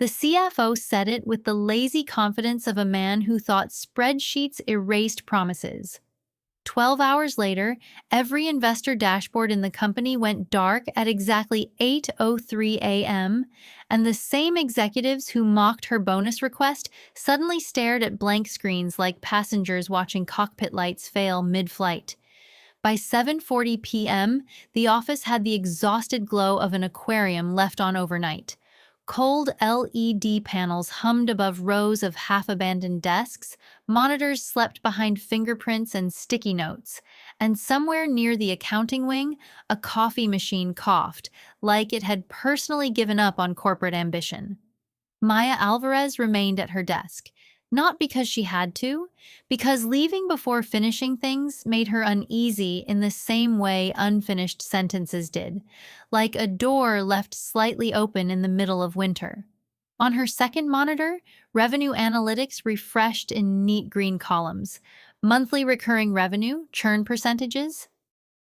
The CFO said it with the lazy confidence of a man who thought spreadsheets erased promises. 12 hours later, every investor dashboard in the company went dark at exactly 8:03 a.m., and the same executives who mocked her bonus request suddenly stared at blank screens like passengers watching cockpit lights fail mid-flight. By 7:40 p.m., the office had the exhausted glow of an aquarium left on overnight. Cold LED panels hummed above rows of half-abandoned desks, monitors slept behind fingerprints and sticky notes, and somewhere near the accounting wing, a coffee machine coughed, like it had personally given up on corporate ambition. Maya Alvarez remained at her desk, not because she had to, because leaving before finishing things made her uneasy in the same way unfinished sentences did, like a door left slightly open in the middle of winter. On her second monitor, revenue analytics refreshed in neat green columns, monthly recurring revenue, churn percentages,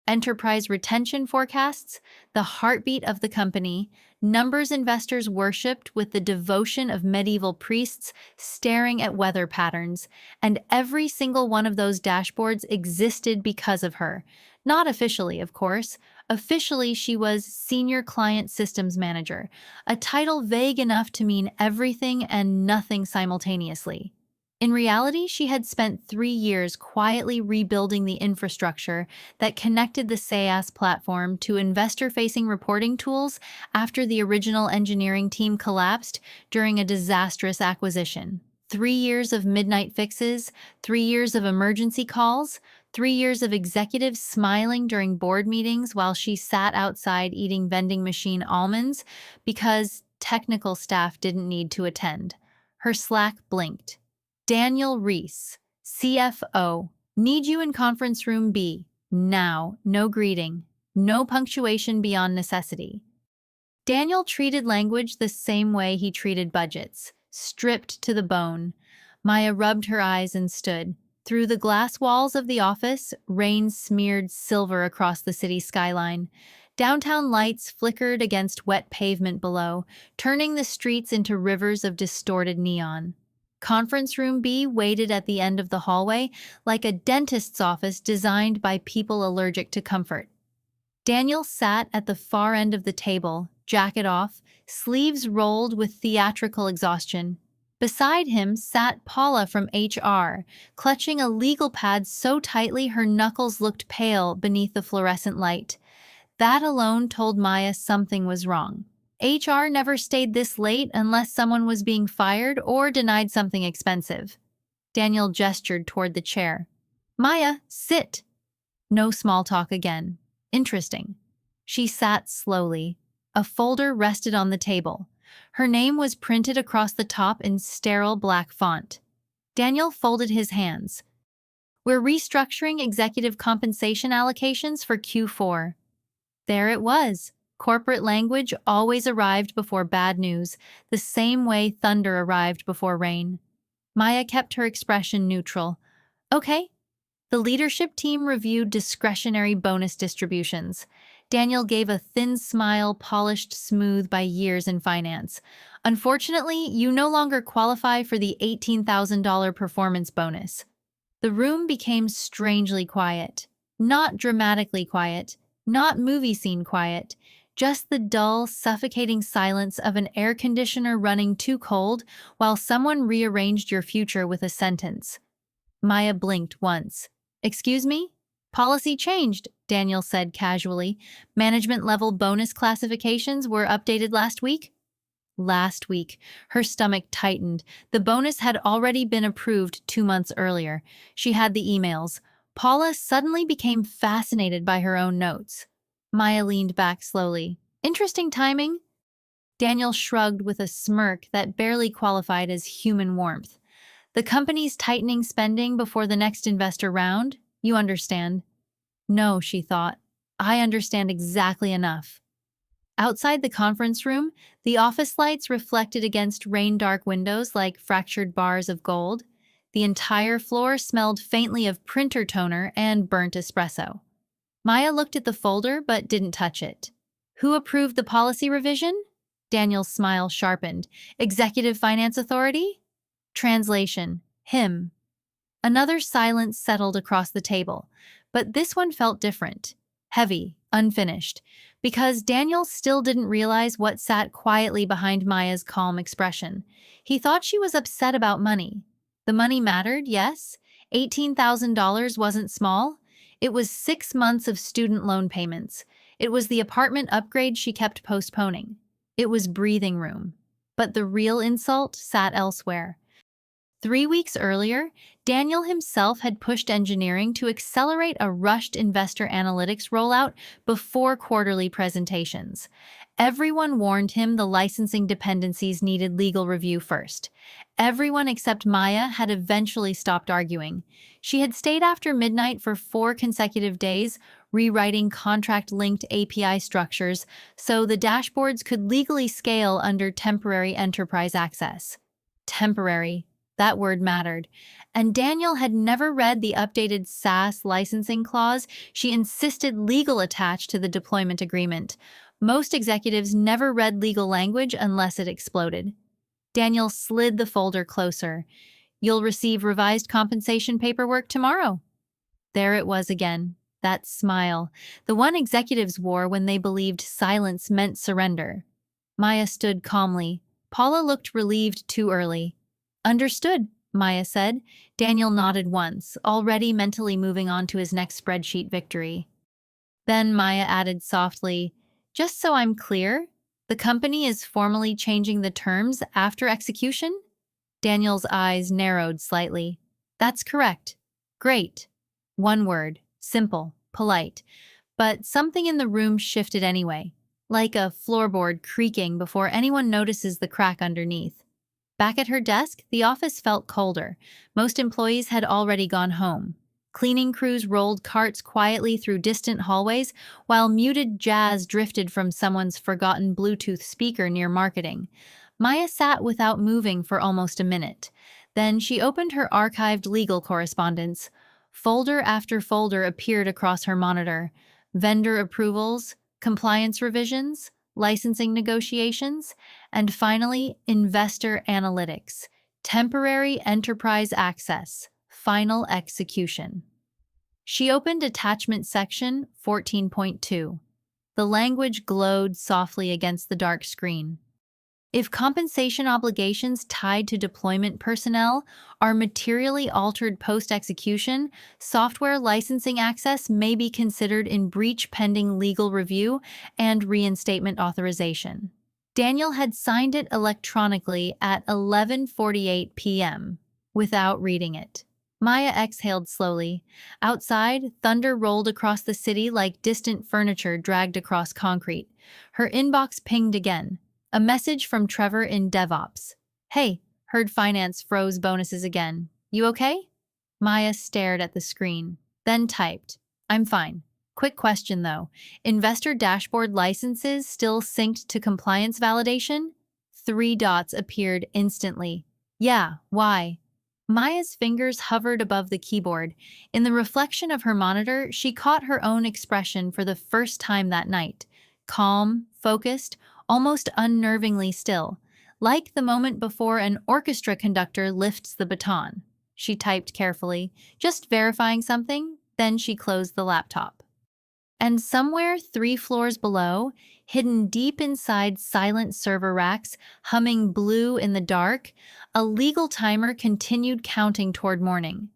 enterprise retention forecasts, the heartbeat of the company, numbers investors worshipped with the devotion of medieval priests staring at weather patterns, and every single one of those dashboards existed because of her. Not officially, of course. Officially, she was Senior Client Systems Manager, a title vague enough to mean everything and nothing simultaneously. In reality, she had spent 3 years quietly rebuilding the infrastructure that connected the SaaS platform to investor-facing reporting tools after the original engineering team collapsed during a disastrous acquisition. 3 years of midnight fixes, 3 years of emergency calls, 3 years of executives smiling during board meetings while she sat outside eating vending machine almonds because technical staff didn't need to attend. Her Slack blinked. Daniel Reese, CFO, need you in conference room B. Now, no greeting, no punctuation beyond necessity. Daniel treated language the same way he treated budgets, stripped to the bone. Maya rubbed her eyes and stood. Through the glass walls of the office, rain smeared silver across the city skyline. Downtown lights flickered against wet pavement below, turning the streets into rivers of distorted neon. Conference Room B waited at the end of the hallway like a dentist's office designed by people allergic to comfort. Daniel sat at the far end of the table, jacket off, sleeves rolled with theatrical exhaustion. Beside him sat Paula from HR, clutching a legal pad so tightly her knuckles looked pale beneath the fluorescent light. That alone told Maya something was wrong. HR never stayed this late unless someone was being fired or denied something expensive. Daniel gestured toward the chair. Maya, sit. No small talk again. Interesting. She sat slowly. A folder rested on the table. Her name was printed across the top in sterile black font. Daniel folded his hands. We're restructuring executive compensation allocations for Q4. There it was. Corporate language always arrived before bad news, the same way thunder arrived before rain. Maya kept her expression neutral. Okay. The leadership team reviewed discretionary bonus distributions. Daniel gave a thin smile polished smooth by years in finance. Unfortunately, you no longer qualify for the $18,000 performance bonus. The room became strangely quiet. Not dramatically quiet, not movie scene quiet. Just the dull, suffocating silence of an air conditioner running too cold while someone rearranged your future with a sentence. Maya blinked once. Excuse me? Policy changed, Daniel said casually. Management-level bonus classifications were updated last week? Last week. Her stomach tightened. The bonus had already been approved 2 months earlier. She had the emails. Paula suddenly became fascinated by her own notes. Maya leaned back slowly. Interesting timing? Daniel shrugged with a smirk that barely qualified as human warmth. The company's tightening spending before the next investor round? You understand. No, she thought. I understand exactly enough. Outside the conference room, the office lights reflected against rain-dark windows like fractured bars of gold. The entire floor smelled faintly of printer toner and burnt espresso. Maya looked at the folder but didn't touch it. Who approved the policy revision? Daniel's smile sharpened. Executive Finance Authority? Translation: him. Another silence settled across the table, but this one felt different, heavy, unfinished, because Daniel still didn't realize what sat quietly behind Maya's calm expression. He thought she was upset about money. The money mattered, yes. $18,000 wasn't small. It was 6 months of student loan payments. It was the apartment upgrade she kept postponing. It was breathing room. But the real insult sat elsewhere. 3 weeks earlier, Daniel himself had pushed engineering to accelerate a rushed investor analytics rollout before quarterly presentations. Everyone warned him the licensing dependencies needed legal review first. Everyone except Maya had eventually stopped arguing. She had stayed after midnight for 4 consecutive days, rewriting contract-linked API structures so the dashboards could legally scale under temporary enterprise access. Temporary. That word mattered. And Daniel had never read the updated SaaS licensing clause she insisted legal attached to the deployment agreement. Most executives never read legal language unless it exploded. Daniel slid the folder closer. You'll receive revised compensation paperwork tomorrow. There it was again, that smile, the one executives wore when they believed silence meant surrender. Maya stood calmly. Paula looked relieved too early. Understood, Maya said. Daniel nodded once, already mentally moving on to his next spreadsheet victory. Then Maya added softly, just so I'm clear, the company is formally changing the terms after execution? Daniel's eyes narrowed slightly. That's correct. Great. One word, simple, polite. But something in the room shifted anyway, like a floorboard creaking before anyone notices the crack underneath. Back at her desk, the office felt colder. Most employees had already gone home. Cleaning crews rolled carts quietly through distant hallways, while muted jazz drifted from someone's forgotten Bluetooth speaker near marketing. Maya sat without moving for almost a minute. Then she opened her archived legal correspondence. Folder after folder appeared across her monitor. Vendor approvals, compliance revisions, licensing negotiations, and finally, investor analytics, temporary enterprise access, final execution. She opened attachment section 14.2. The language glowed softly against the dark screen. If compensation obligations tied to deployment personnel are materially altered post-execution, software licensing access may be considered in breach pending legal review and reinstatement authorization. Daniel had signed it electronically at 11:48 p.m. without reading it. Maya exhaled slowly. Outside, thunder rolled across the city like distant furniture dragged across concrete. Her inbox pinged again. A message from Trevor in DevOps. Hey, heard finance froze bonuses again. You okay? Maya stared at the screen, then typed, I'm fine. Quick question though. Investor dashboard licenses still synced to compliance validation? 3 dots appeared instantly. Yeah, why? Maya's fingers hovered above the keyboard. In the reflection of her monitor, she caught her own expression for the first time that night. Calm, focused, almost unnervingly still, like the moment before an orchestra conductor lifts the baton. She typed carefully, just verifying something, then she closed the laptop. And somewhere 3 floors below, hidden deep inside silent server racks, humming blue in the dark, a legal timer continued counting toward morning.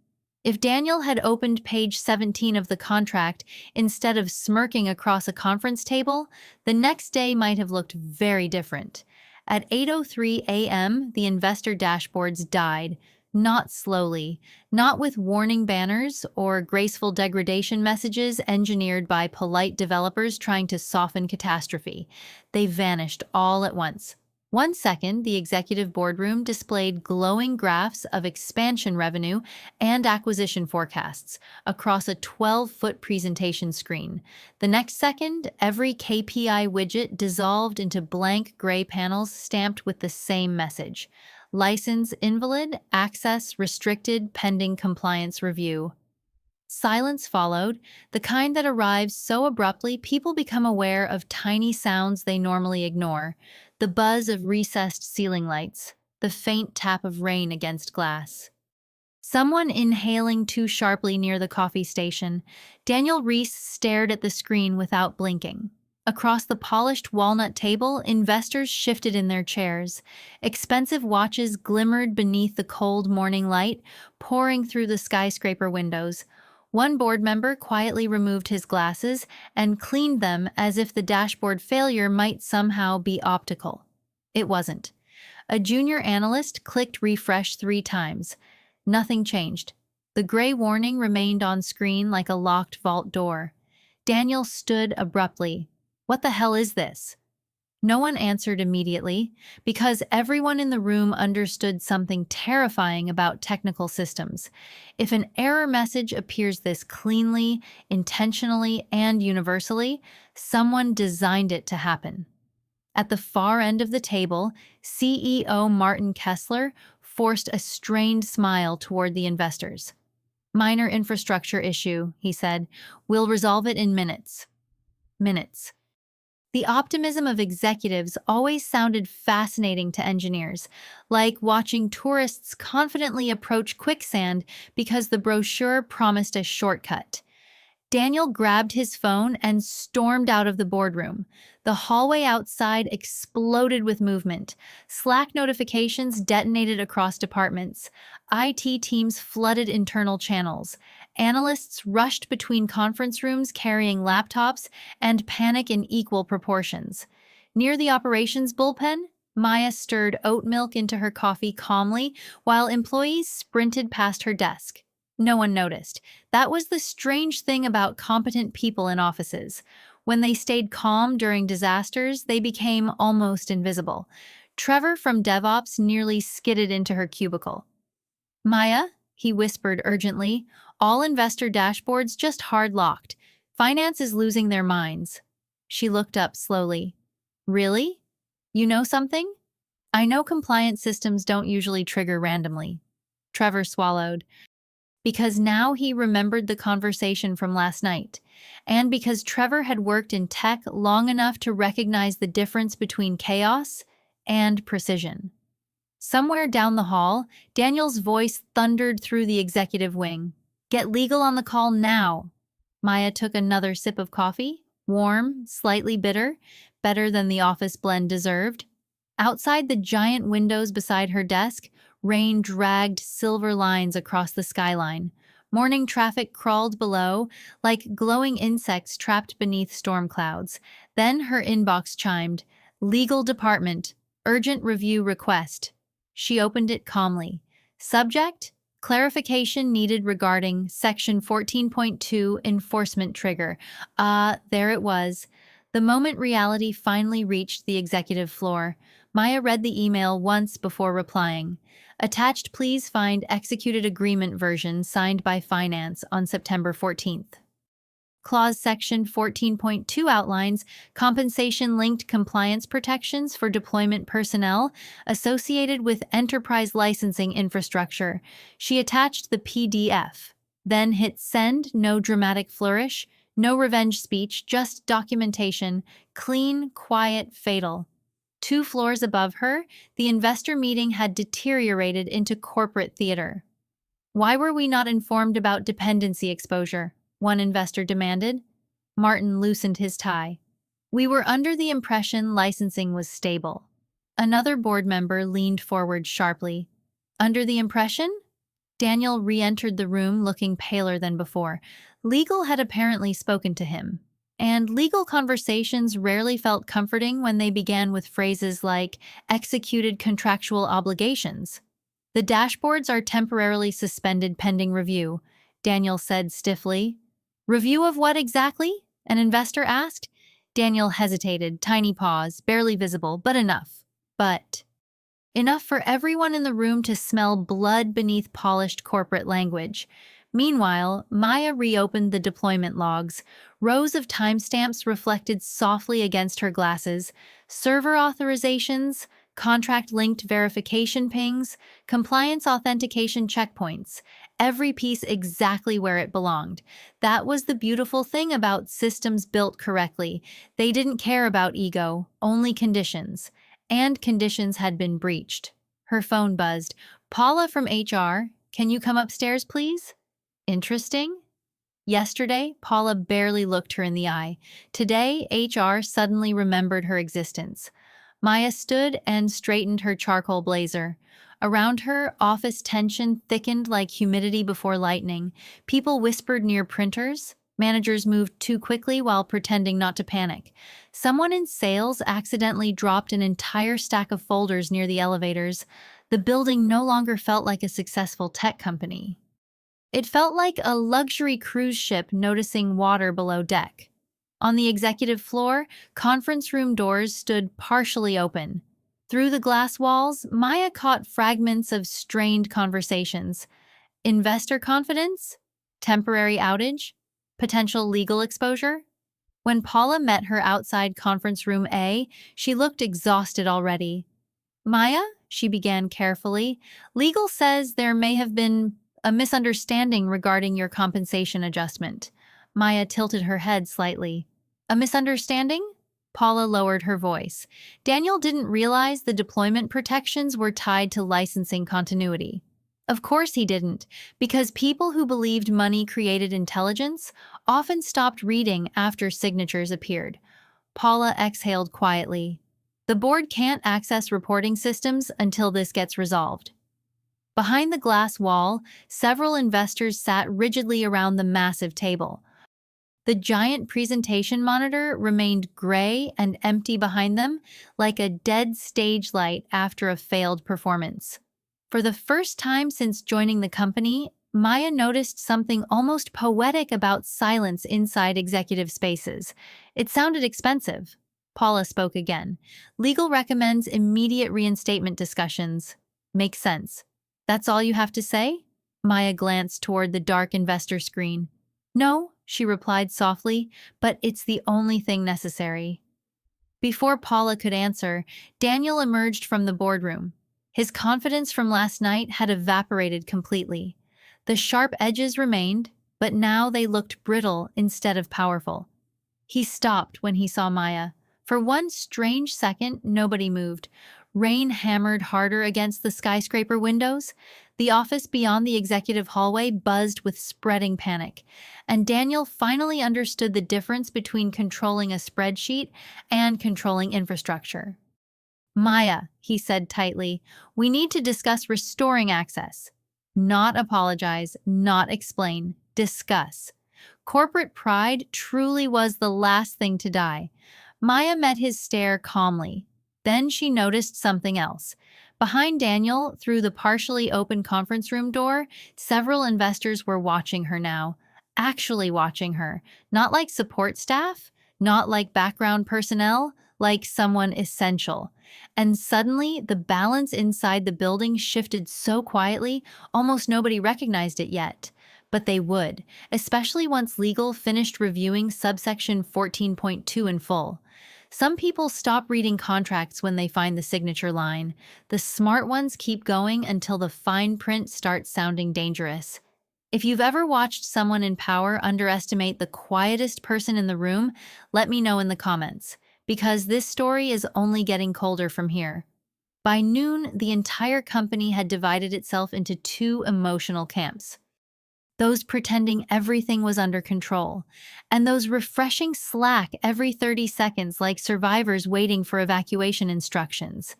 If Daniel had opened page 17 of the contract instead of smirking across a conference table, the next day might have looked very different. At 8:03 a.m., the investor dashboards died, not slowly, not with warning banners or graceful degradation messages engineered by polite developers trying to soften catastrophe. They vanished all at once. 1 second, the executive boardroom displayed glowing graphs of expansion revenue and acquisition forecasts across a 12-foot presentation screen. The next second, every KPI widget dissolved into blank gray panels stamped with the same message. License invalid, access restricted, pending compliance review. Silence followed, the kind that arrives so abruptly people become aware of tiny sounds they normally ignore. the buzz of recessed ceiling lights, the faint tap of rain against glass. Someone inhaling too sharply near the coffee station. Daniel Reese stared at the screen without blinking. Across the polished walnut table, investors shifted in their chairs. Expensive watches glimmered beneath the cold morning light, pouring through the skyscraper windows. One board member quietly removed his glasses and cleaned them as if the dashboard failure might somehow be optical. It wasn't. A junior analyst clicked refresh 3 times. Nothing changed. The gray warning remained on screen like a locked vault door. Daniel stood abruptly. What the hell is this? No one answered immediately, because everyone in the room understood something terrifying about technical systems. If an error message appears this cleanly, intentionally, and universally, someone designed it to happen. At the far end of the table, CEO Martin Kessler forced a strained smile toward the investors. "Minor infrastructure issue," he said. "We'll resolve it in minutes." Minutes. The optimism of executives always sounded fascinating to engineers, like watching tourists confidently approach quicksand because the brochure promised a shortcut. Daniel grabbed his phone and stormed out of the boardroom. The hallway outside exploded with movement. Slack notifications detonated across departments. IT teams flooded internal channels. Analysts rushed between conference rooms carrying laptops, and panic in equal proportions. Near the operations bullpen, Maya stirred oat milk into her coffee calmly while employees sprinted past her desk. No one noticed. That was the strange thing about competent people in offices. When they stayed calm during disasters, they became almost invisible. Trevor from DevOps nearly skidded into her cubicle. "Maya," he whispered urgently, "all investor dashboards just hard-locked. Finance is losing their minds." She looked up slowly. "Really? You know something?" "I know compliance systems don't usually trigger randomly." Trevor swallowed. Because now he remembered the conversation from last night, and because Trevor had worked in tech long enough to recognize the difference between chaos and precision. Somewhere down the hall, Daniel's voice thundered through the executive wing. "Get legal on the call now." Maya took another sip of coffee, warm, slightly bitter, better than the office blend deserved. Outside the giant windows beside her desk, rain dragged silver lines across the skyline. Morning traffic crawled below, like glowing insects trapped beneath storm clouds. Then her inbox chimed. "Legal Department. Urgent review request." She opened it calmly. Subject: clarification needed regarding Section 14.2 enforcement trigger. There it was. The moment reality finally reached the executive floor, Maya read the email once before replying. "Attached, please find executed agreement version signed by Finance on September 14th. Clause Section 14.2 outlines compensation-linked compliance protections for deployment personnel associated with enterprise licensing infrastructure." She attached the PDF, then hit send. No dramatic flourish, no revenge speech, just documentation, clean, quiet, fatal. 2 floors above her, the investor meeting had deteriorated into corporate theater. "Why were we not informed about dependency exposure?" one investor demanded. Martin loosened his tie. "We were under the impression licensing was stable." Another board member leaned forward sharply. "Under the impression?" Daniel re-entered the room looking paler than before. Legal had apparently spoken to him. And legal conversations rarely felt comforting when they began with phrases like executed contractual obligations. "The dashboards are temporarily suspended pending review," Daniel said stiffly. "Review of what exactly?" an investor asked. Daniel hesitated, tiny pause, barely visible, but enough. But enough for everyone in the room to smell blood beneath polished corporate language. Meanwhile, Maya reopened the deployment logs. Rows of timestamps reflected softly against her glasses. Server authorizations, contract-linked verification pings, compliance authentication checkpoints. Every piece exactly where it belonged. That was the beautiful thing about systems built correctly. They didn't care about ego, only conditions. and conditions had been breached. Her phone buzzed. Paula from HR, can you come upstairs, please? Interesting? Yesterday, Paula barely looked her in the eye. Today, HR suddenly remembered her existence. Maya stood and straightened her charcoal blazer. Around her, office tension thickened like humidity before lightning. People whispered near printers. Managers moved too quickly while pretending not to panic. Someone in sales accidentally dropped an entire stack of folders near the elevators. The building no longer felt like a successful tech company. It felt like a luxury cruise ship noticing water below deck. On the executive floor, conference room doors stood partially open. Through the glass walls, Maya caught fragments of strained conversations. Investor confidence? Temporary outage? Potential legal exposure? When Paula met her outside conference room A, she looked exhausted already. Maya, she began carefully, legal says there may have been a misunderstanding regarding your compensation adjustment. Maya tilted her head slightly. A misunderstanding? Paula lowered her voice. Daniel didn't realize the deployment protections were tied to licensing continuity. Of course he didn't, because people who believed money created intelligence often stopped reading after signatures appeared. Paula exhaled quietly. The board can't access reporting systems until this gets resolved. Behind the glass wall, several investors sat rigidly around the massive table. The giant presentation monitor remained gray and empty behind them, like a dead stage light after a failed performance. For the first time since joining the company, Maya noticed something almost poetic about silence inside executive spaces. It sounded expensive. Paula spoke again. Legal recommends immediate reinstatement discussions. Makes sense. That's all you have to say? Maya glanced toward the dark investor screen. No, she replied softly, but it's the only thing necessary. Before Paula could answer, Daniel emerged from the boardroom. His confidence from last night had evaporated completely. The sharp edges remained, but now they looked brittle instead of powerful. He stopped when he saw Maya. For one strange second, nobody moved. Rain hammered harder against the skyscraper windows. The office beyond the executive hallway buzzed with spreading panic. And Daniel finally understood the difference between controlling a spreadsheet and controlling infrastructure. Maya, he said tightly, we need to discuss restoring access. Not apologize, not explain, discuss. Corporate pride truly was the last thing to die. Maya met his stare calmly. Then she noticed something else. Behind Daniel, through the partially open conference room door, several investors were watching her now. Actually watching her. Not like support staff, not like background personnel, like someone essential. And suddenly, the balance inside the building shifted so quietly, almost nobody recognized it yet. But they would, especially once legal finished reviewing subsection 14.2 in full. Some people stop reading contracts when they find the signature line. The smart ones keep going until the fine print starts sounding dangerous. If you've ever watched someone in power underestimate the quietest person in the room, let me know in the comments, because this story is only getting colder from here. By noon, the entire company had divided itself into two emotional camps. Those pretending everything was under control, and those refreshing Slack every 30 seconds like survivors waiting for evacuation instructions.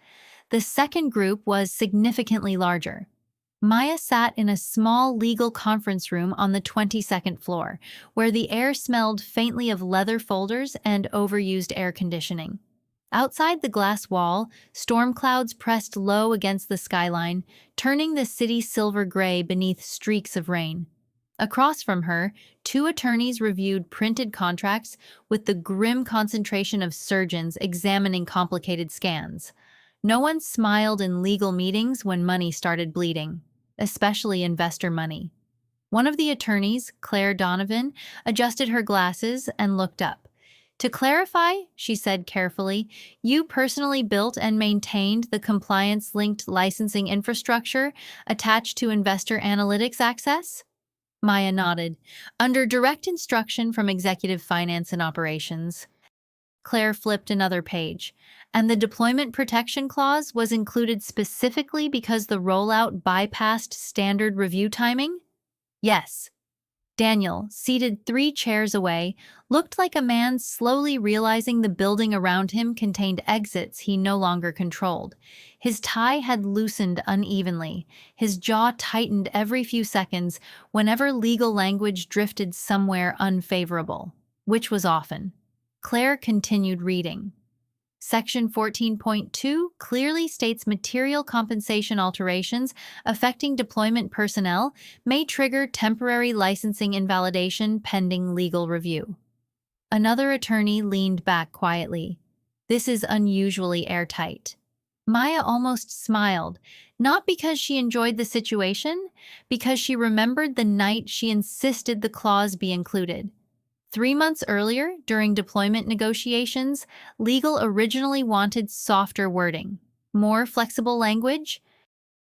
The second group was significantly larger. Maya sat in a small legal conference room on the 22nd floor, where the air smelled faintly of leather folders and overused air conditioning. Outside the glass wall, storm clouds pressed low against the skyline, turning the city silver gray beneath streaks of rain. Across from her, two attorneys reviewed printed contracts with the grim concentration of surgeons examining complicated scans. No one smiled in legal meetings when money started bleeding, especially investor money. One of the attorneys, Claire Donovan, adjusted her glasses and looked up. To clarify, she said carefully, you personally built and maintained the compliance-linked licensing infrastructure attached to investor analytics access? Maya nodded. Under direct instruction from executive finance and operations. Claire flipped another page. And the deployment protection clause was included specifically because the rollout bypassed standard review timing? Yes. Daniel, seated 3 chairs away, looked like a man slowly realizing the building around him contained exits he no longer controlled. His tie had loosened unevenly. His jaw tightened every few seconds whenever legal language drifted somewhere unfavorable, which was often. Claire continued reading. Section 14.2 clearly states material compensation alterations affecting deployment personnel may trigger temporary licensing invalidation pending legal review. Another attorney leaned back quietly. This is unusually airtight. Maya almost smiled, not because she enjoyed the situation, because she remembered the night she insisted the clause be included. 3 months earlier, during deployment negotiations, legal originally wanted softer wording, more flexible language,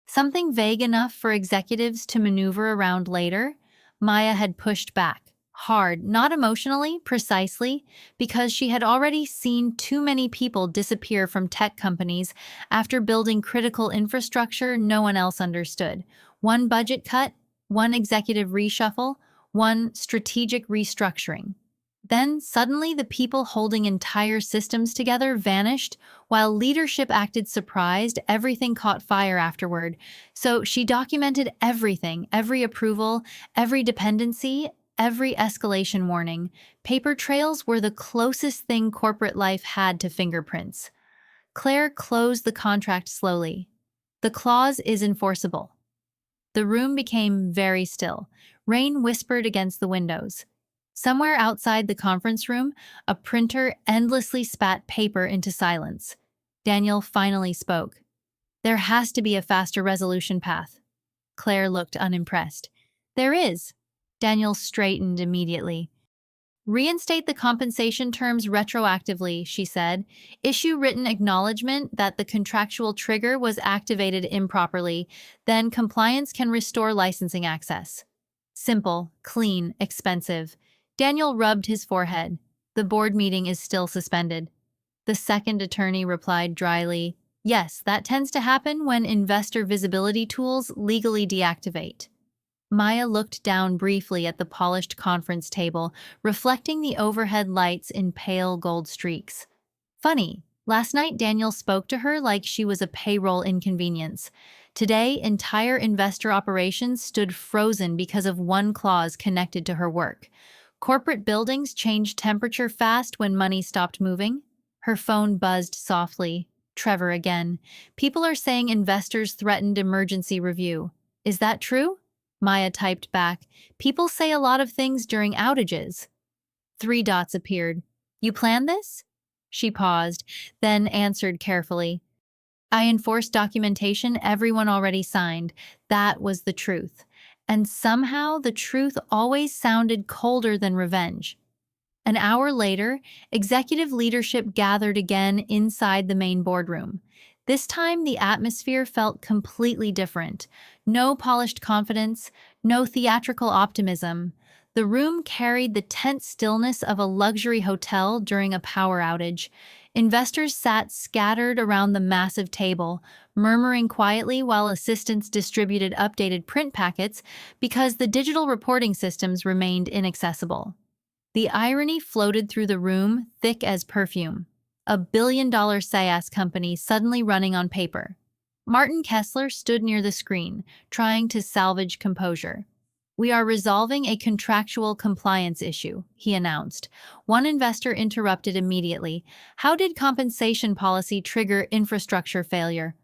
something vague enough for executives to maneuver around later. Maya had pushed back, hard, not emotionally, precisely, because she had already seen too many people disappear from tech companies after building critical infrastructure no one else understood. One budget cut, one executive reshuffle, one strategic restructuring. Then, suddenly, the people holding entire systems together vanished. While leadership acted surprised, everything caught fire afterward. So she documented everything, every approval, every dependency, every escalation warning. Paper trails were the closest thing corporate life had to fingerprints. Claire closed the contract slowly. The clause is enforceable. The room became very still. Rain whispered against the windows. Somewhere outside the conference room, a printer endlessly spat paper into silence. Daniel finally spoke. There has to be a faster resolution path. Claire looked unimpressed. There is. Daniel straightened immediately. Reinstate the compensation terms retroactively, she said. Issue written acknowledgement that the contractual trigger was activated improperly. Then compliance can restore licensing access. Simple, clean, expensive. Daniel rubbed his forehead. The board meeting is still suspended. The second attorney replied dryly, yes, that tends to happen when investor visibility tools legally deactivate. Maya looked down briefly at the polished conference table, reflecting the overhead lights in pale gold streaks. Funny, last night Daniel spoke to her like she was a payroll inconvenience. Today, entire investor operations stood frozen because of one clause connected to her work. Corporate buildings changed temperature fast when money stopped moving. Her phone buzzed softly. Trevor again. People are saying investors threatened emergency review. Is that true? Maya typed back. People say a lot of things during outages. 3 dots appeared. You planned this? She paused, then answered carefully. I enforced documentation everyone already signed. That was the truth. And somehow the truth always sounded colder than revenge. An hour later, executive leadership gathered again inside the main boardroom. This time, the atmosphere felt completely different. No polished confidence, no theatrical optimism. The room carried the tense stillness of a luxury hotel during a power outage. Investors sat scattered around the massive table, murmuring quietly while assistants distributed updated print packets because the digital reporting systems remained inaccessible. The irony floated through the room, thick as perfume. A billion-dollar SaaS company suddenly running on paper. Martin Kessler stood near the screen, trying to salvage composure. We are resolving a contractual compliance issue, he announced. One investor interrupted immediately. How did compensation policy trigger infrastructure failure?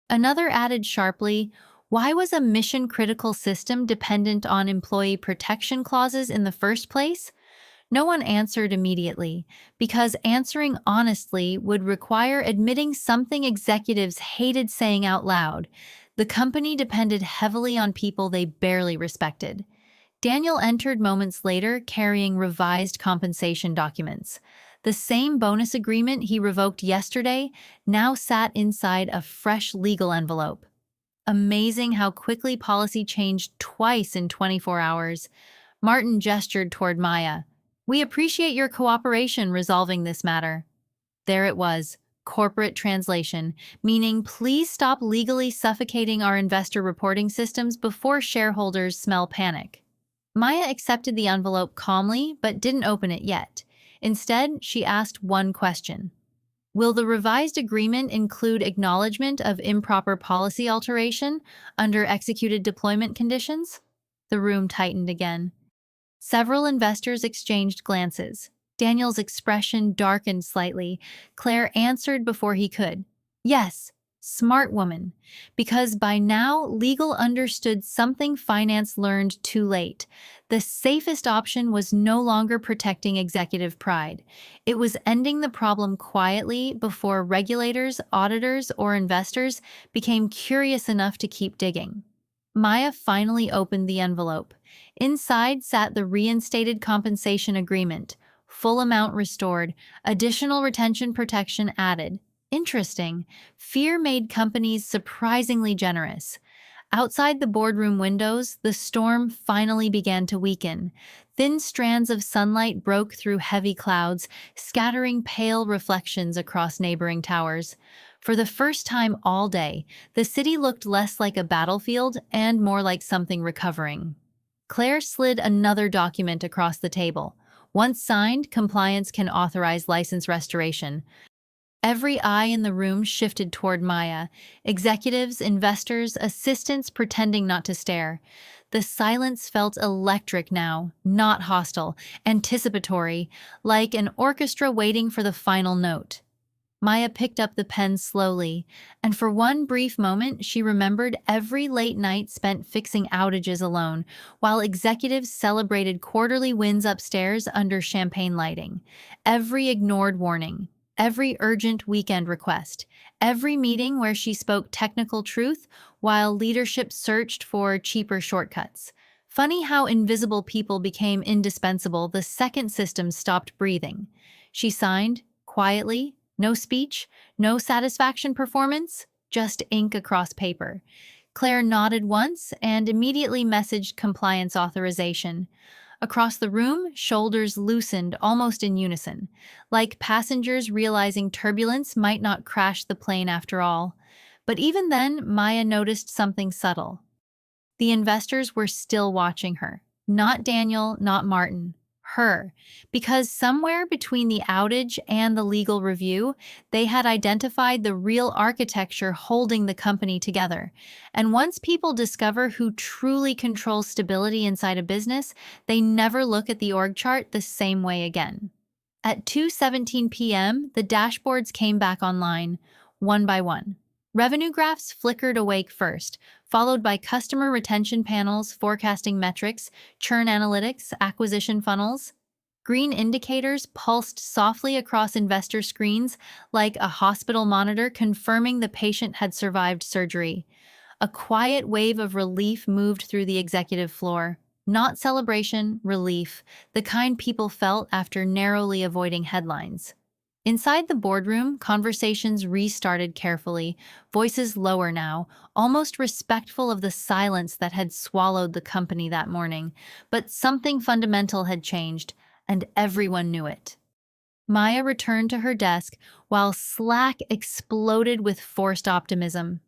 Another added sharply, why was a mission-critical system dependent on employee protection clauses in the first place? No one answered immediately, because answering honestly would require admitting something executives hated saying out loud. The company depended heavily on people they barely respected. Daniel entered moments later carrying revised compensation documents. The same bonus agreement he revoked yesterday now sat inside a fresh legal envelope. Amazing how quickly policy changed twice in 24 hours. Martin gestured toward Maya. We appreciate your cooperation resolving this matter. There it was, corporate translation, meaning please stop legally suffocating our investor reporting systems before shareholders smell panic. Maya accepted the envelope calmly but didn't open it yet. Instead, she asked one question. Will the revised agreement include acknowledgement of improper policy alteration under executed deployment conditions? The room tightened again. Several investors exchanged glances. Daniel's expression darkened slightly. Claire answered before he could. Yes, smart woman. Because by now, legal understood something finance learned too late. The safest option was no longer protecting executive pride. It was ending the problem quietly before regulators, auditors, or investors became curious enough to keep digging. Maya finally opened the envelope. Inside sat the reinstated compensation agreement, full amount restored, additional retention protection added. Interesting. Fear made companies surprisingly generous. Outside the boardroom windows, the storm finally began to weaken. Thin strands of sunlight broke through heavy clouds, scattering pale reflections across neighboring towers. For the first time all day, the city looked less like a battlefield and more like something recovering. Claire slid another document across the table. Once signed, compliance can authorize license restoration. Every eye in the room shifted toward Maya. Executives, investors, assistants pretending not to stare. The silence felt electric now, not hostile, anticipatory, like an orchestra waiting for the final note. Maya picked up the pen slowly, and for one brief moment she remembered every late night spent fixing outages alone, while executives celebrated quarterly wins upstairs under champagne lighting. Every ignored warning, every urgent weekend request, every meeting where she spoke technical truth while leadership searched for cheaper shortcuts. Funny how invisible people became indispensable the second systems stopped breathing. She signed, quietly, no speech, no satisfaction performance, just ink across paper. Claire nodded once and immediately messaged compliance authorization. Across the room, shoulders loosened almost in unison, like passengers realizing turbulence might not crash the plane after all. But even then, Maya noticed something subtle. The investors were still watching her. Not Daniel, not Martin. Her. Because somewhere between the outage and the legal review, they had identified the real architecture holding the company together. And once people discover who truly controls stability inside a business, they never look at the org chart the same way again. At 2:17 p.m., the dashboards came back online, one by one. Revenue graphs flickered awake first, followed by customer retention panels forecasting metrics, churn analytics, acquisition funnels. Green indicators pulsed softly across investor screens like a hospital monitor confirming the patient had survived surgery. A quiet wave of relief moved through the executive floor. Not celebration, relief, the kind people felt after narrowly avoiding headlines. Inside the boardroom, conversations restarted carefully, voices lower now, almost respectful of the silence that had swallowed the company that morning. But something fundamental had changed, and everyone knew it. Maya returned to her desk while Slack exploded with forced optimism.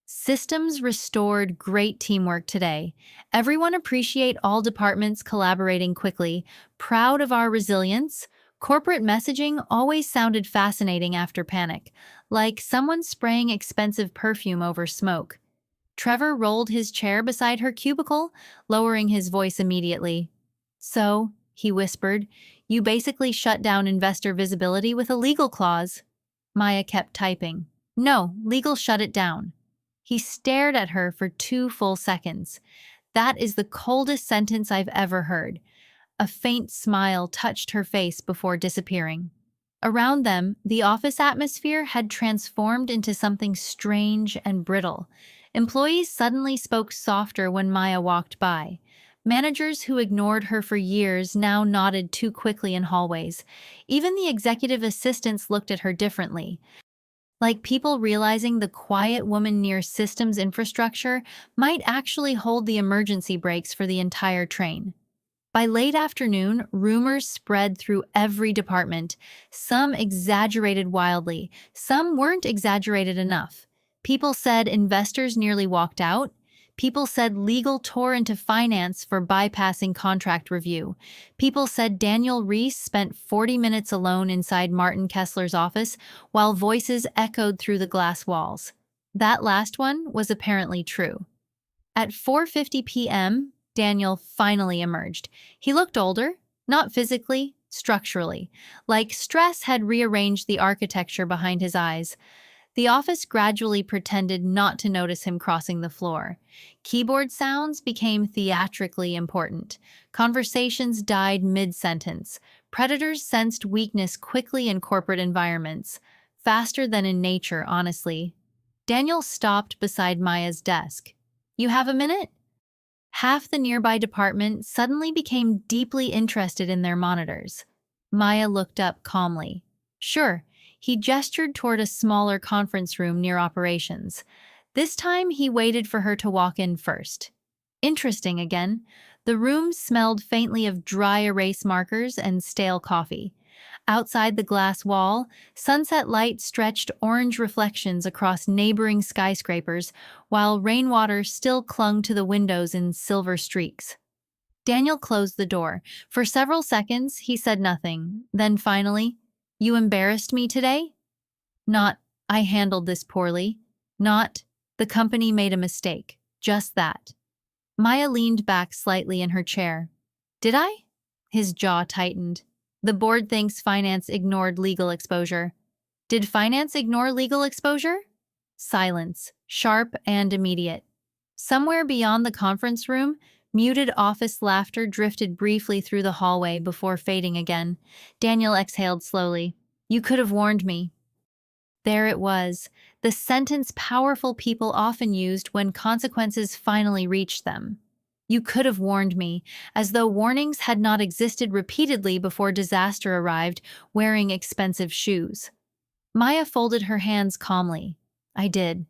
Systems restored great teamwork today. Everyone appreciate all departments collaborating quickly, proud of our resilience. Corporate messaging always sounded fascinating after panic, like someone spraying expensive perfume over smoke. Trevor rolled his chair beside her cubicle, lowering his voice immediately. So, he whispered, you basically shut down investor visibility with a legal clause. Maya kept typing. No, legal shut it down. He stared at her for 2 full seconds. That is the coldest sentence I've ever heard. A faint smile touched her face before disappearing. Around them, the office atmosphere had transformed into something strange and brittle. Employees suddenly spoke softer when Maya walked by. Managers who ignored her for years now nodded too quickly in hallways. Even the executive assistants looked at her differently, like people realizing the quiet woman near systems infrastructure might actually hold the emergency brakes for the entire train. By late afternoon, rumors spread through every department. Some exaggerated wildly, some weren't exaggerated enough. People said investors nearly walked out. People said legal tore into finance for bypassing contract review. People said Daniel Reese spent 40 minutes alone inside Martin Kessler's office while voices echoed through the glass walls. That last one was apparently true. At 4:50 p.m., Daniel finally emerged. He looked older, not physically, structurally, like stress had rearranged the architecture behind his eyes. The office gradually pretended not to notice him crossing the floor. Keyboard sounds became theatrically important. Conversations died mid-sentence. Predators sensed weakness quickly in corporate environments, faster than in nature, honestly. Daniel stopped beside Maya's desk. "You have a minute?" Half the nearby department suddenly became deeply interested in their monitors. Maya looked up calmly. "Sure." He gestured toward a smaller conference room near operations. This time he waited for her to walk in first. Interesting again. The room smelled faintly of dry erase markers and stale coffee. Outside the glass wall, sunset light stretched orange reflections across neighboring skyscrapers, while rainwater still clung to the windows in silver streaks. Daniel closed the door. For several seconds, he said nothing. Then finally, "You embarrassed me today?" Not, "I handled this poorly." Not, "The company made a mistake." Just that. Maya leaned back slightly in her chair. "Did I?" His jaw tightened. "The board thinks finance ignored legal exposure." "Did finance ignore legal exposure?" Silence, sharp and immediate. Somewhere beyond the conference room, muted office laughter drifted briefly through the hallway before fading again. Daniel exhaled slowly. "You could have warned me." There it was, the sentence powerful people often used when consequences finally reached them. "You could have warned me," as though warnings had not existed repeatedly before disaster arrived, wearing expensive shoes. Maya folded her hands calmly. "I did."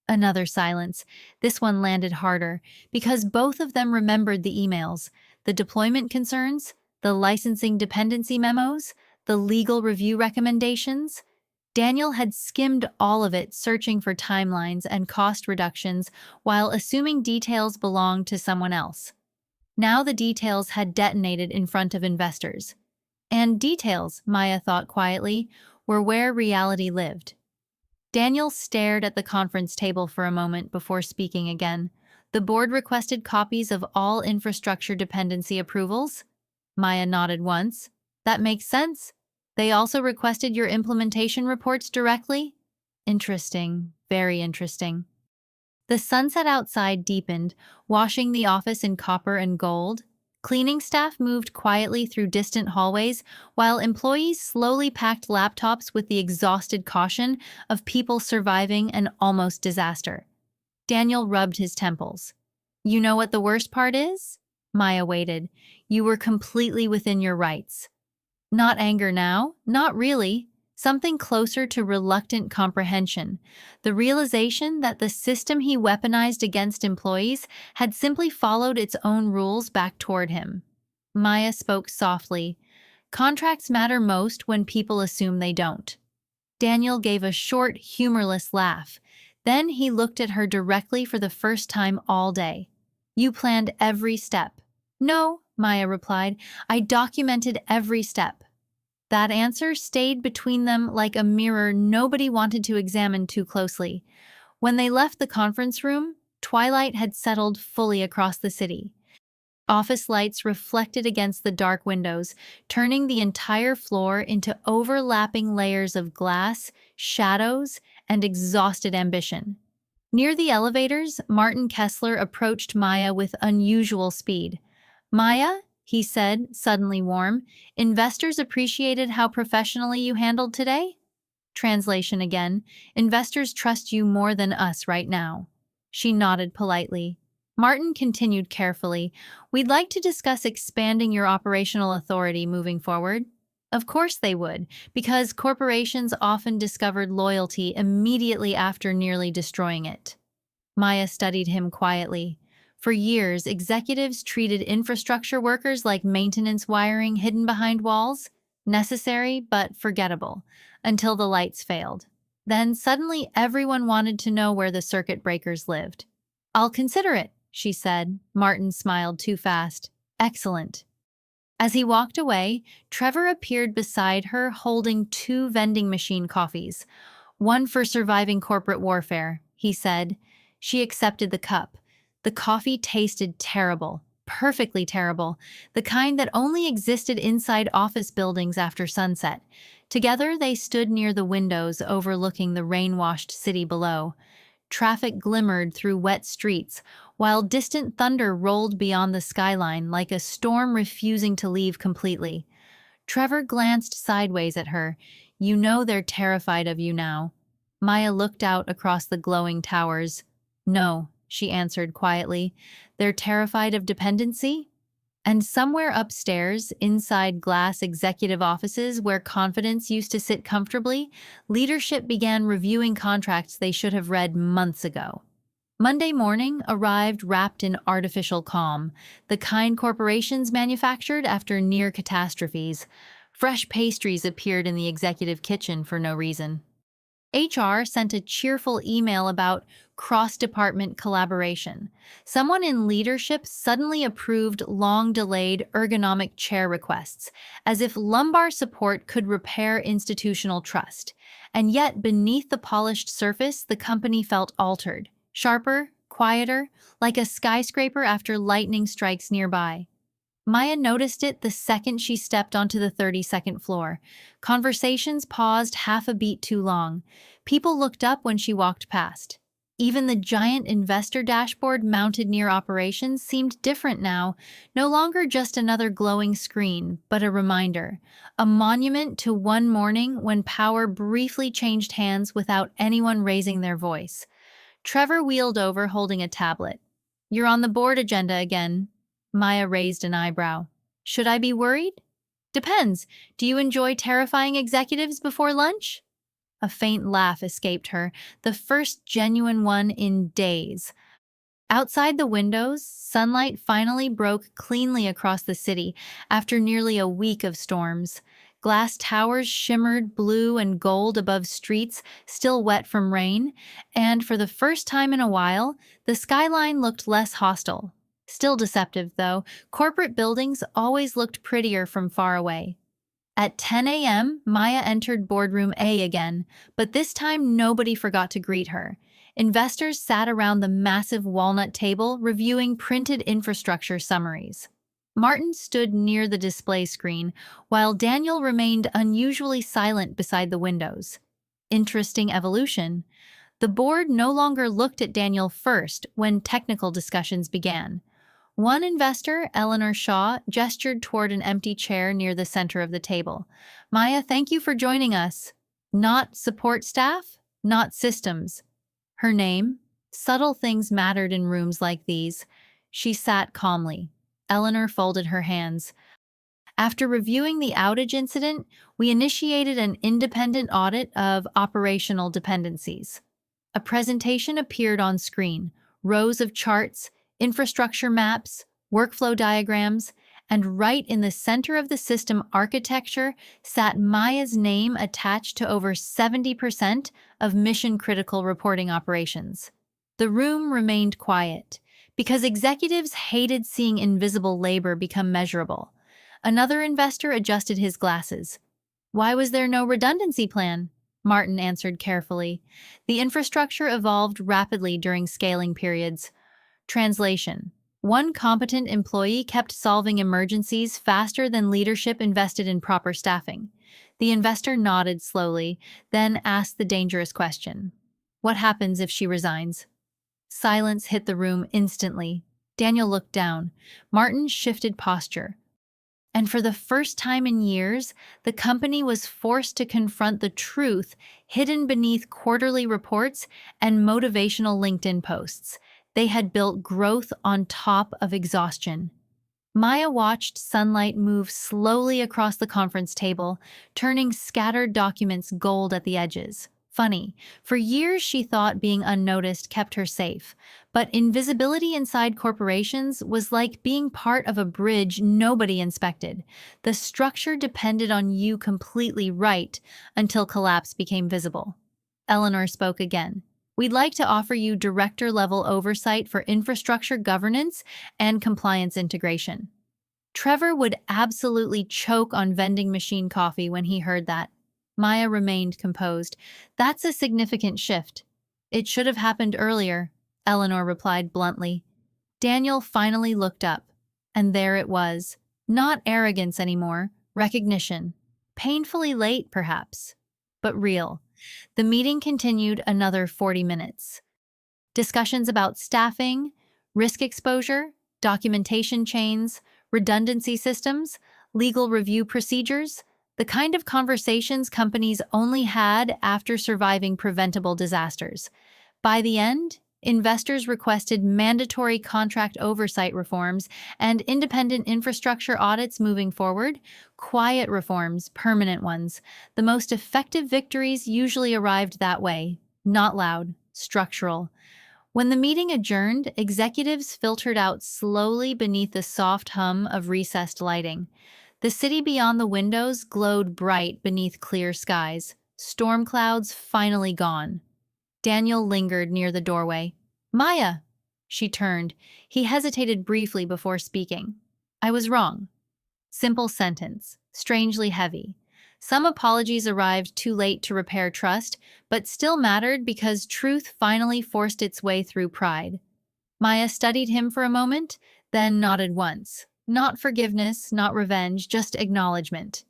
Another silence. This one landed harder, because both of them remembered the emails, the deployment concerns, the licensing dependency memos, the legal review recommendations. Daniel had skimmed all of it, searching for timelines and cost reductions while assuming details belonged to someone else. Now the details had detonated in front of investors. And details, Maya thought quietly, were where reality lived. Daniel stared at the conference table for a moment before speaking again. "The board requested copies of all infrastructure dependency approvals?" Maya nodded once. "That makes sense. They also requested your implementation reports directly?" "Interesting, very interesting." The sunset outside deepened, washing the office in copper and gold. Cleaning staff moved quietly through distant hallways, while employees slowly packed laptops with the exhausted caution of people surviving an almost disaster. Daniel rubbed his temples. "You know what the worst part is?" Maya waited. "You were completely within your rights." Not anger now, not really. Something closer to reluctant comprehension. The realization that the system he weaponized against employees had simply followed its own rules back toward him. Maya spoke softly. "Contracts matter most when people assume they don't." Daniel gave a short, humorless laugh. Then he looked at her directly for the first time all day. "You planned every step." "No," Maya replied. "I documented every step." That answer stayed between them like a mirror nobody wanted to examine too closely. When they left the conference room, twilight had settled fully across the city. Office lights reflected against the dark windows, turning the entire floor into overlapping layers of glass, shadows, and exhausted ambition. Near the elevators, Martin Kessler approached Maya with unusual speed. "Maya," he said, suddenly warm, "investors appreciated how professionally you handled today?" Translation again. "Investors trust you more than us right now." She nodded politely. Martin continued carefully. "We'd like to discuss expanding your operational authority moving forward." Of course they would, because corporations often discovered loyalty immediately after nearly destroying it. Maya studied him quietly. For years, executives treated infrastructure workers like maintenance wiring hidden behind walls, necessary but forgettable, until the lights failed. Then suddenly everyone wanted to know where the circuit breakers lived. "I'll consider it," she said. Martin smiled too fast. "Excellent." As he walked away, Trevor appeared beside her holding two vending machine coffees. "One for surviving corporate warfare," he said. She accepted the cup. The coffee tasted terrible, perfectly terrible, the kind that only existed inside office buildings after sunset. Together, they stood near the windows overlooking the rain-washed city below. Traffic glimmered through wet streets, while distant thunder rolled beyond the skyline like a storm refusing to leave completely. Trevor glanced sideways at her. "You know they're terrified of you now." Maya looked out across the glowing towers. "No," she answered quietly. "They're terrified of dependency?" And somewhere upstairs, inside glass executive offices where confidence used to sit comfortably, leadership began reviewing contracts they should have read months ago. Monday morning arrived wrapped in artificial calm, the kind corporations manufactured after near catastrophes. Fresh pastries appeared in the executive kitchen for no reason. HR sent a cheerful email about cross-department collaboration. Someone in leadership suddenly approved long-delayed ergonomic chair requests, as if lumbar support could repair institutional trust. And yet, beneath the polished surface, the company felt altered, sharper, quieter, like a skyscraper after lightning strikes nearby. Maya noticed it the second she stepped onto the 32nd floor. Conversations paused half a beat too long. People looked up when she walked past. Even the giant investor dashboard mounted near operations seemed different now, no longer just another glowing screen, but a reminder, a monument to one morning when power briefly changed hands without anyone raising their voice. Trevor wheeled over holding a tablet. "You're on the board agenda again." Maya raised an eyebrow. "Should I be worried?" "Depends. Do you enjoy terrifying executives before lunch?" A faint laugh escaped her, the first genuine one in days. Outside the windows, sunlight finally broke cleanly across the city after nearly a week of storms. Glass towers shimmered blue and gold above streets still wet from rain, and for the first time in a while, the skyline looked less hostile. Still deceptive, though, corporate buildings always looked prettier from far away. At 10 a.m., Maya entered boardroom A again, but this time nobody forgot to greet her. Investors sat around the massive walnut table reviewing printed infrastructure summaries. Martin stood near the display screen, while Daniel remained unusually silent beside the windows. Interesting evolution. The board no longer looked at Daniel first when technical discussions began. One investor, Eleanor Shaw, gestured toward an empty chair near the center of the table. "Maya, thank you for joining us." "Not support staff? Not systems." Her name? Subtle things mattered in rooms like these. She sat calmly. Eleanor folded her hands. "After reviewing the outage incident, we initiated an independent audit of operational dependencies." A presentation appeared on screen, rows of charts, infrastructure maps, workflow diagrams, and right in the center of the system architecture sat Maya's name attached to over 70% of mission-critical reporting operations. The room remained quiet, because executives hated seeing invisible labor become measurable. Another investor adjusted his glasses. "Why was there no redundancy plan?" Martin answered carefully. "The infrastructure evolved rapidly during scaling periods." Translation: one competent employee kept solving emergencies faster than leadership invested in proper staffing. The investor nodded slowly, then asked the dangerous question. "What happens if she resigns?" Silence hit the room instantly. Daniel looked down. Martin shifted posture. And for the first time in years, the company was forced to confront the truth hidden beneath quarterly reports and motivational LinkedIn posts. They had built growth on top of exhaustion. Maya watched sunlight move slowly across the conference table, turning scattered documents gold at the edges. Funny, for years she thought being unnoticed kept her safe, but invisibility inside corporations was like being part of a bridge nobody inspected. The structure depended on you completely right until collapse became visible. Eleanor spoke again. We'd like to offer you director-level oversight for infrastructure governance and compliance integration. Trevor would absolutely choke on vending machine coffee when he heard that. Maya remained composed. That's a significant shift. It should have happened earlier, Eleanor replied bluntly. Daniel finally looked up, and there it was. Not arrogance anymore, recognition. Painfully late, perhaps, but real. The meeting continued another 40 minutes. Discussions about staffing, risk exposure, documentation chains, redundancy systems, legal review procedures, the kind of conversations companies only had after surviving preventable disasters. By the end, investors requested mandatory contract oversight reforms and independent infrastructure audits moving forward, quiet reforms, permanent ones. The most effective victories usually arrived that way, not loud, structural. When the meeting adjourned, executives filtered out slowly beneath the soft hum of recessed lighting. The city beyond the windows glowed bright beneath clear skies, storm clouds finally gone. Daniel lingered near the doorway. Maya! She turned. He hesitated briefly before speaking. I was wrong. Simple sentence, strangely heavy. Some apologies arrived too late to repair trust, but still mattered because truth finally forced its way through pride. Maya studied him for a moment, then nodded once. Not forgiveness, not revenge, just acknowledgement.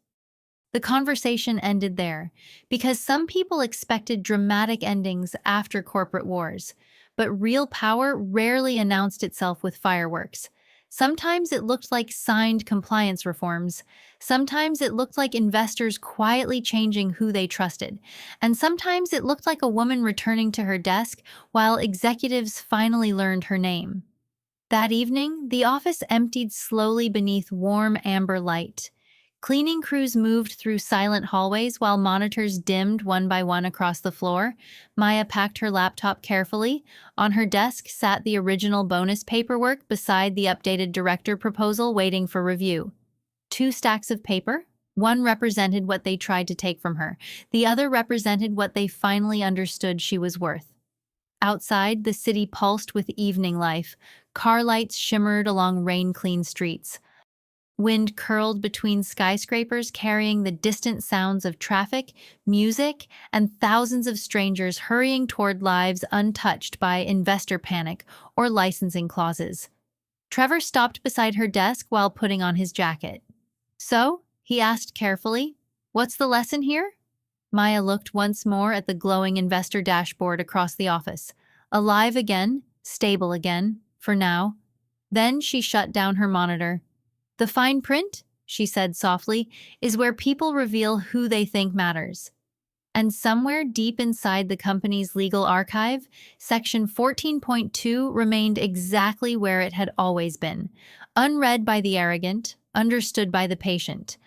The conversation ended there, because some people expected dramatic endings after corporate wars, but real power rarely announced itself with fireworks. Sometimes it looked like signed compliance reforms, sometimes it looked like investors quietly changing who they trusted, and sometimes it looked like a woman returning to her desk while executives finally learned her name. That evening, the office emptied slowly beneath warm amber light. Cleaning crews moved through silent hallways while monitors dimmed one by one across the floor. Maya packed her laptop carefully. On her desk sat the original bonus paperwork beside the updated director proposal waiting for review. 2 stacks of paper. One represented what they tried to take from her. The other represented what they finally understood she was worth. Outside, the city pulsed with evening life. Car lights shimmered along rain-clean streets. Wind curled between skyscrapers carrying the distant sounds of traffic, music, and thousands of strangers hurrying toward lives untouched by investor panic or licensing clauses. Trevor stopped beside her desk while putting on his jacket. So, he asked carefully, what's the lesson here? Maya looked once more at the glowing investor dashboard across the office. Alive again, stable again, for now. Then she shut down her monitor. The fine print, she said softly, is where people reveal who they think matters. And somewhere deep inside the company's legal archive, Section 14.2 remained exactly where it had always been, unread by the arrogant, understood by the patient.